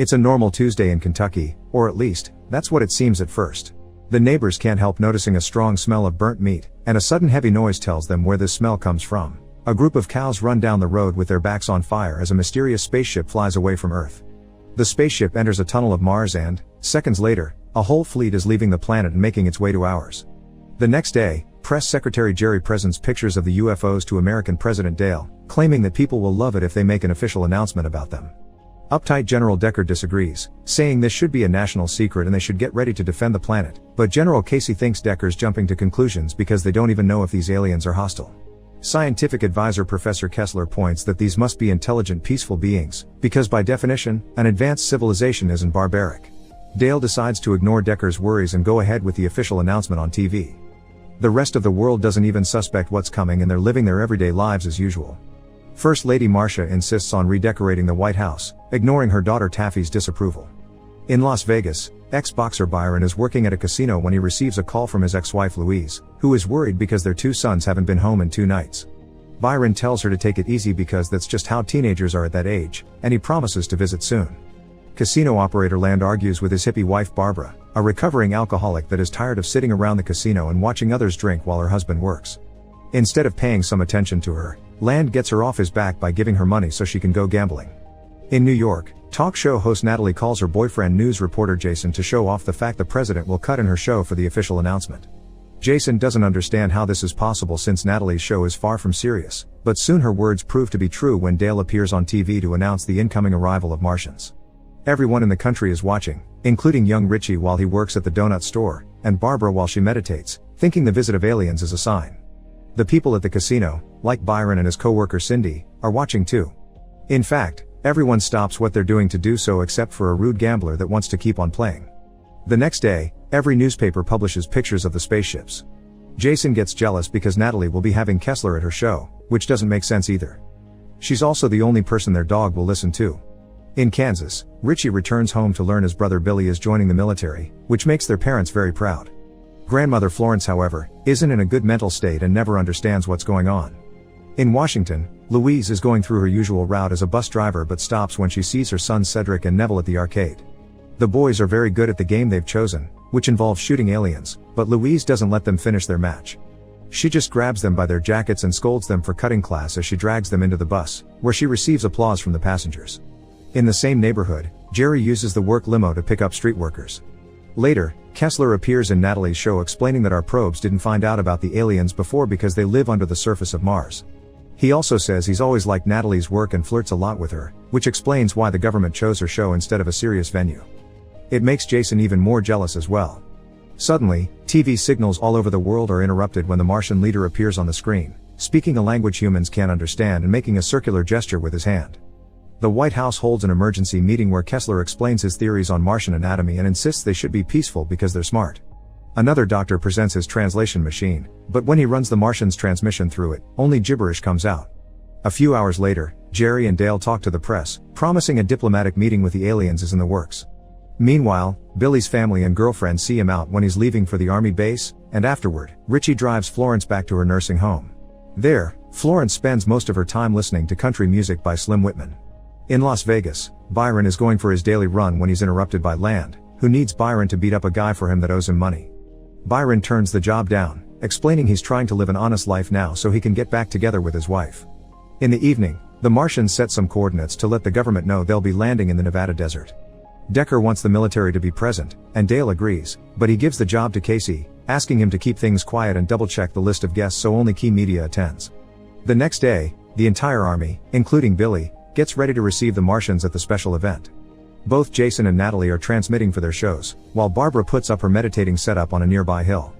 It's a normal Tuesday in Kentucky, or at least, that's what it seems at first. The neighbors can't help noticing a strong smell of burnt meat, and a sudden heavy noise tells them where this smell comes from. A group of cows run down the road with their backs on fire as a mysterious spaceship flies away from Earth. The spaceship enters a tunnel of Mars and, seconds later, a whole fleet is leaving the planet and making its way to ours. The next day, Press Secretary Jerry presents pictures of the UFOs to American President Dale, claiming that people will love it if they make an official announcement about them. Uptight General Decker disagrees, saying this should be a national secret and they should get ready to defend the planet, but General Casey thinks Decker's jumping to conclusions because they don't even know if these aliens are hostile. Scientific advisor Professor Kessler points that these must be intelligent, peaceful beings, because by definition, an advanced civilization isn't barbaric. Dale decides to ignore Decker's worries and go ahead with the official announcement on TV. The rest of the world doesn't even suspect what's coming and they're living their everyday lives as usual. First Lady Marcia insists on redecorating the White House, ignoring her daughter Taffy's disapproval. In Las Vegas, ex-boxer Byron is working at a casino when he receives a call from his ex-wife Louise, who is worried because their 2 sons haven't been home in 2 nights. Byron tells her to take it easy because that's just how teenagers are at that age, and he promises to visit soon. Casino operator Land argues with his hippie wife Barbara, a recovering alcoholic that is tired of sitting around the casino and watching others drink while her husband works. Instead of paying some attention to her, Land gets her off his back by giving her money so she can go gambling. In New York, talk show host Natalie calls her boyfriend news reporter Jason to show off the fact the president will cut in her show for the official announcement. Jason doesn't understand how this is possible since Natalie's show is far from serious, but soon her words prove to be true when Dale appears on TV to announce the incoming arrival of Martians. Everyone in the country is watching, including young Richie while he works at the donut store, and Barbara while she meditates, thinking the visit of aliens is a sign. The people at the casino, like Byron and his co-worker Cindy, are watching too. In fact, everyone stops what they're doing to do so except for a rude gambler that wants to keep on playing. The next day, every newspaper publishes pictures of the spaceships. Jason gets jealous because Natalie will be having Kessler at her show, which doesn't make sense either. She's also the only person their dog will listen to. In Kansas, Richie returns home to learn his brother Billy is joining the military, which makes their parents very proud. Grandmother Florence, however, isn't in a good mental state and never understands what's going on. In Washington, Louise is going through her usual route as a bus driver but stops when she sees her sons Cedric and Neville at the arcade. The boys are very good at the game they've chosen, which involves shooting aliens, but Louise doesn't let them finish their match. She just grabs them by their jackets and scolds them for cutting class as she drags them into the bus, where she receives applause from the passengers. In the same neighborhood, Jerry uses the work limo to pick up street workers. Later, Kessler appears in Natalie's show explaining that our probes didn't find out about the aliens before because they live under the surface of Mars. He also says he's always liked Natalie's work and flirts a lot with her, which explains why the government chose her show instead of a serious venue. It makes Jason even more jealous as well. Suddenly, TV signals all over the world are interrupted when the Martian leader appears on the screen, speaking a language humans can't understand and making a circular gesture with his hand. The White House holds an emergency meeting where Kessler explains his theories on Martian anatomy and insists they should be peaceful because they're smart. Another doctor presents his translation machine, but when he runs the Martian's transmission through it, only gibberish comes out. A few hours later, Jerry and Dale talk to the press, promising a diplomatic meeting with the aliens is in the works. Meanwhile, Billy's family and girlfriend see him out when he's leaving for the army base, and afterward, Richie drives Florence back to her nursing home. There, Florence spends most of her time listening to country music by Slim Whitman. In Las Vegas, Byron is going for his daily run when he's interrupted by Land, who needs Byron to beat up a guy for him that owes him money. Byron turns the job down, explaining he's trying to live an honest life now so he can get back together with his wife. In the evening, the Martians set some coordinates to let the government know they'll be landing in the Nevada desert. Decker wants the military to be present, and Dale agrees, but he gives the job to Casey, asking him to keep things quiet and double-check the list of guests so only key media attends. The next day, the entire army, including Billy, gets ready to receive the Martians at the special event. Both Jason and Natalie are transmitting for their shows, while Barbara puts up her meditating setup on a nearby hill.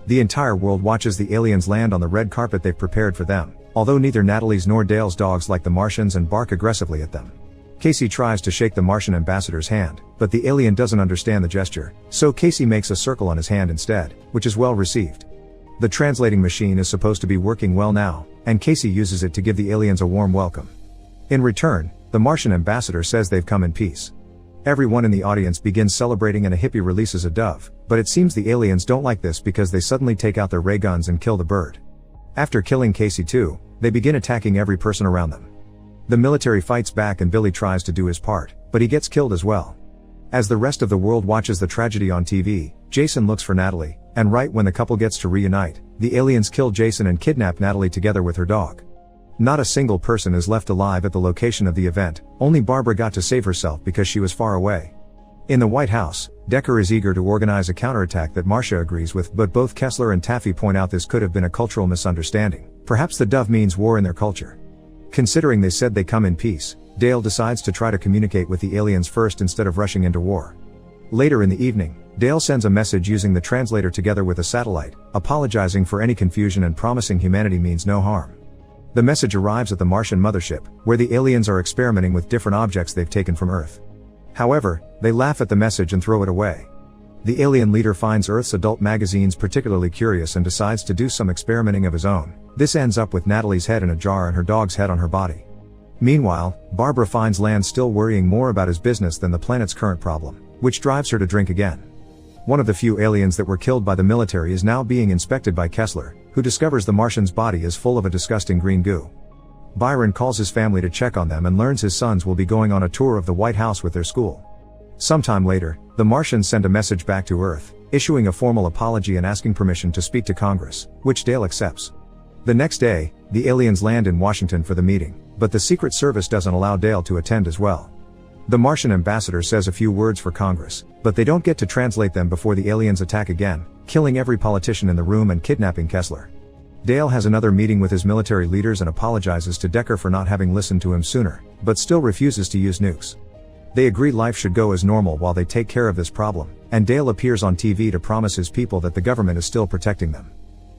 The entire world watches the aliens land on the red carpet they've prepared for them, although neither Natalie's nor Dale's dogs like the Martians and bark aggressively at them. Casey tries to shake the Martian ambassador's hand, but the alien doesn't understand the gesture, so Casey makes a circle on his hand instead, which is well received. The translating machine is supposed to be working well now, and Casey uses it to give the aliens a warm welcome. In return, the Martian ambassador says they've come in peace. Everyone in the audience begins celebrating and a hippie releases a dove, but it seems the aliens don't like this because they suddenly take out their ray guns and kill the bird. After killing Casey too, they begin attacking every person around them. The military fights back and Billy tries to do his part, but he gets killed as well. As the rest of the world watches the tragedy on TV, Jason looks for Natalie, and right when the couple gets to reunite, the aliens kill Jason and kidnap Natalie together with her dog. Not a single person is left alive at the location of the event, only Barbara got to save herself because she was far away. In the White House, Decker is eager to organize a counterattack that Marcia agrees with, but both Kessler and Taffy point out this could have been a cultural misunderstanding. Perhaps the dove means war in their culture. Considering they said they come in peace, Dale decides to try to communicate with the aliens first instead of rushing into war. Later in the evening, Dale sends a message using the translator together with a satellite, apologizing for any confusion and promising humanity means no harm. The message arrives at the Martian mothership, where the aliens are experimenting with different objects they've taken from Earth. However, they laugh at the message and throw it away. The alien leader finds Earth's adult magazines particularly curious and decides to do some experimenting of his own. This ends up with Natalie's head in a jar and her dog's head on her body. Meanwhile, Barbara finds Land still worrying more about his business than the planet's current problem, which drives her to drink again. One of the few aliens that were killed by the military is now being inspected by Kessler, who discovers the Martian's body is full of a disgusting green goo. Byron calls his family to check on them and learns his sons will be going on a tour of the White House with their school. Sometime later, the Martians send a message back to Earth, issuing a formal apology and asking permission to speak to Congress, which Dale accepts. The next day, the aliens land in Washington for the meeting, but the Secret Service doesn't allow Dale to attend as well. The Martian ambassador says a few words for Congress, but they don't get to translate them before the aliens attack again, killing every politician in the room and kidnapping Kessler. Dale has another meeting with his military leaders and apologizes to Decker for not having listened to him sooner, but still refuses to use nukes. They agree life should go as normal while they take care of this problem, and Dale appears on TV to promise his people that the government is still protecting them.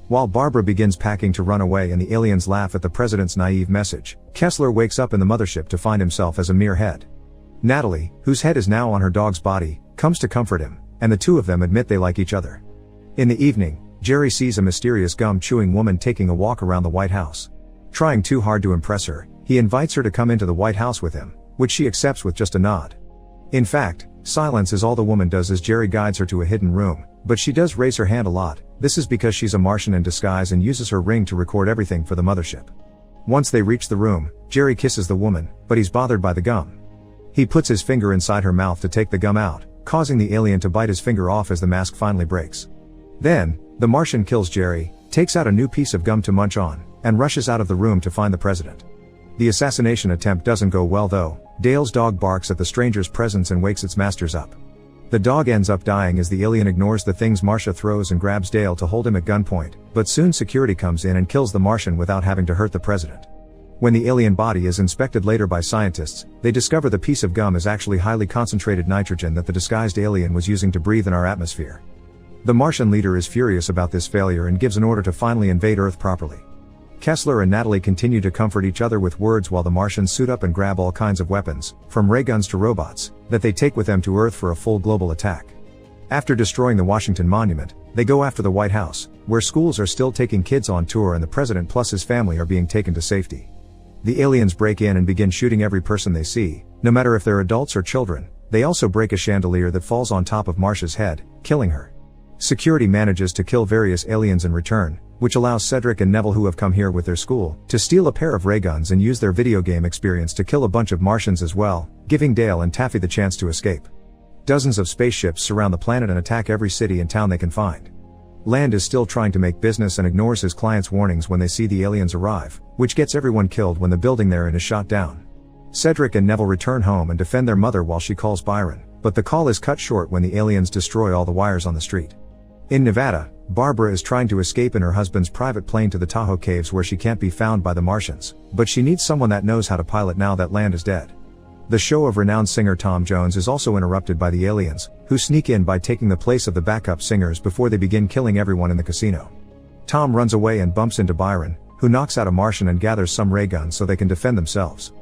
While Barbara begins packing to run away and the aliens laugh at the president's naive message, Kessler wakes up in the mothership to find himself as a mere head. Natalie, whose head is now on her dog's body, comes to comfort him, and the two of them admit they like each other. In the evening, Jerry sees a mysterious gum-chewing woman taking a walk around the White House. Trying too hard to impress her, he invites her to come into the White House with him, which she accepts with just a nod. In fact, silence is all the woman does as Jerry guides her to a hidden room, but she does raise her hand a lot. This is because she's a Martian in disguise and uses her ring to record everything for the mothership. Once they reach the room, Jerry kisses the woman, but he's bothered by the gum. He puts his finger inside her mouth to take the gum out, causing the alien to bite his finger off as the mask finally breaks. Then, the Martian kills Jerry, takes out a new piece of gum to munch on, and rushes out of the room to find the president. The assassination attempt doesn't go well though. Dale's dog barks at the stranger's presence and wakes its masters up. The dog ends up dying as the alien ignores the things Marcia throws and grabs Dale to hold him at gunpoint, but soon security comes in and kills the Martian without having to hurt the president. When the alien body is inspected later by scientists, they discover the piece of gum is actually highly concentrated nitrogen that the disguised alien was using to breathe in our atmosphere. The Martian leader is furious about this failure and gives an order to finally invade Earth properly. Kessler and Natalie continue to comfort each other with words while the Martians suit up and grab all kinds of weapons, from ray guns to robots, that they take with them to Earth for a full global attack. After destroying the Washington Monument, they go after the White House, where schools are still taking kids on tour and the president plus his family are being taken to safety. The aliens break in and begin shooting every person they see, no matter if they're adults or children. They also break a chandelier that falls on top of Marcia's head, killing her. Security manages to kill various aliens in return, which allows Cedric and Neville, who have come here with their school, to steal a pair of ray guns and use their video game experience to kill a bunch of Martians as well, giving Dale and Taffy the chance to escape. Dozens of spaceships surround the planet and attack every city and town they can find. Land is still trying to make business and ignores his clients' warnings when they see the aliens arrive, which gets everyone killed when the building they're in is shot down. Cedric and Neville return home and defend their mother while she calls Byron, but the call is cut short when the aliens destroy all the wires on the street. In Nevada, Barbara is trying to escape in her husband's private plane to the Tahoe Caves where she can't be found by the Martians, but she needs someone that knows how to pilot now that Land is dead. The show of renowned singer Tom Jones is also interrupted by the aliens, who sneak in by taking the place of the backup singers before they begin killing everyone in the casino. Tom runs away and bumps into Byron, who knocks out a Martian and gathers some ray guns so they can defend themselves.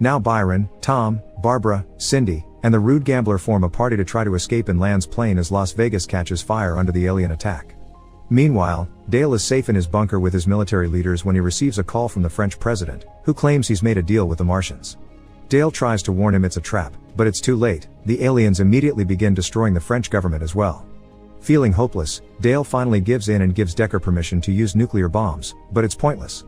Now Byron, Tom, Barbara, Cindy, and the rude gambler form a party to try to escape in Land's plane as Las Vegas catches fire under the alien attack. Meanwhile, Dale is safe in his bunker with his military leaders when he receives a call from the French president, who claims he's made a deal with the Martians. Dale tries to warn him it's a trap, but it's too late. The aliens immediately begin destroying the French government as well. Feeling hopeless, Dale finally gives in and gives Decker permission to use nuclear bombs, but it's pointless.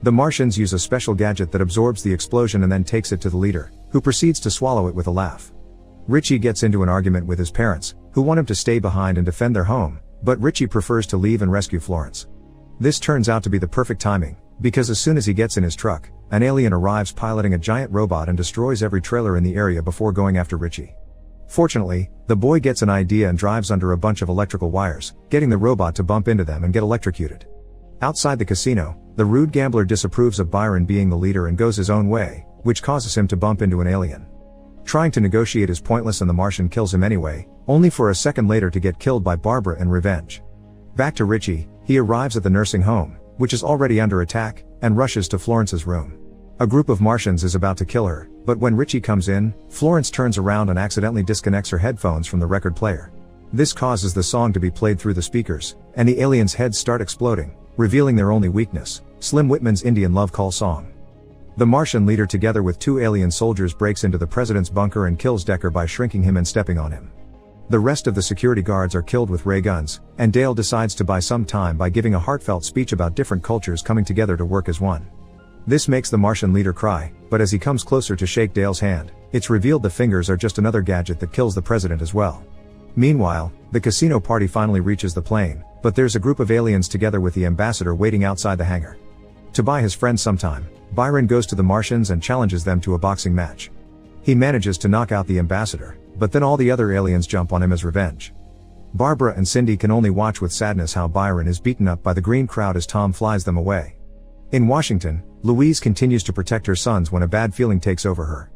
The Martians use a special gadget that absorbs the explosion and then takes it to the leader, who proceeds to swallow it with a laugh. Richie gets into an argument with his parents, who want him to stay behind and defend their home, but Richie prefers to leave and rescue Florence. This turns out to be the perfect timing, because as soon as he gets in his truck, an alien arrives piloting a giant robot and destroys every trailer in the area before going after Richie. Fortunately, the boy gets an idea and drives under a bunch of electrical wires, getting the robot to bump into them and get electrocuted. Outside the casino, the rude gambler disapproves of Byron being the leader and goes his own way, which causes him to bump into an alien. Trying to negotiate is pointless and the Martian kills him anyway, only for a second later to get killed by Barbara in revenge. Back to Richie, he arrives at the nursing home, which is already under attack, and rushes to Florence's room. A group of Martians is about to kill her, but when Richie comes in, Florence turns around and accidentally disconnects her headphones from the record player. This causes the song to be played through the speakers, and the aliens' heads start exploding, revealing their only weakness, Slim Whitman's Indian love call song. The Martian leader together with 2 alien soldiers breaks into the president's bunker and kills Decker by shrinking him and stepping on him. The rest of the security guards are killed with ray guns, and Dale decides to buy some time by giving a heartfelt speech about different cultures coming together to work as one. This makes the Martian leader cry, but as he comes closer to shake Dale's hand, it's revealed the fingers are just another gadget that kills the president as well. Meanwhile, the casino party finally reaches the plane, but there's a group of aliens together with the ambassador waiting outside the hangar. To buy his friends some time, Byron goes to the Martians and challenges them to a boxing match. He manages to knock out the ambassador, but then all the other aliens jump on him as revenge. Barbara and Cindy can only watch with sadness how Byron is beaten up by the green crowd as Tom flies them away. In Washington, Louise continues to protect her sons when a bad feeling takes over her.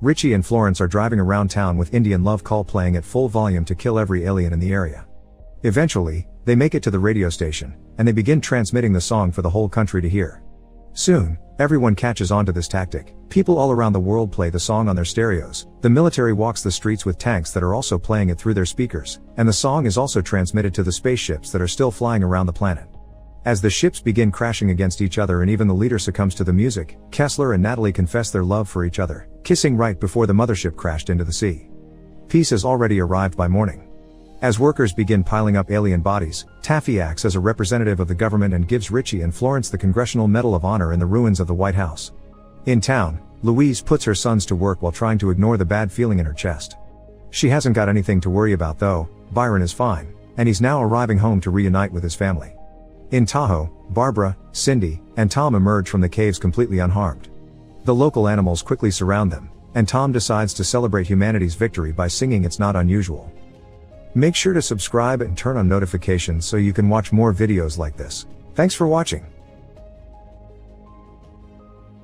Richie and Florence are driving around town with Indian Love Call playing at full volume to kill every alien in the area. Eventually, they make it to the radio station, and they begin transmitting the song for the whole country to hear. Soon, everyone catches on to this tactic. People all around the world play the song on their stereos, the military walks the streets with tanks that are also playing it through their speakers, and the song is also transmitted to the spaceships that are still flying around the planet. As the ships begin crashing against each other and even the leader succumbs to the music, Kessler and Natalie confess their love for each other, kissing right before the mothership crashed into the sea. Peace has already arrived by morning. As workers begin piling up alien bodies, Taffy acts as a representative of the government and gives Richie and Florence the Congressional Medal of Honor in the ruins of the White House. In town, Louise puts her sons to work while trying to ignore the bad feeling in her chest. She hasn't got anything to worry about though. Byron is fine, and he's now arriving home to reunite with his family. In Tahoe, Barbara, Cindy, and Tom emerge from the caves completely unharmed. The local animals quickly surround them, and Tom decides to celebrate humanity's victory by singing It's Not Unusual. Make sure to subscribe and turn on notifications so you can watch more videos like this. Thanks for watching.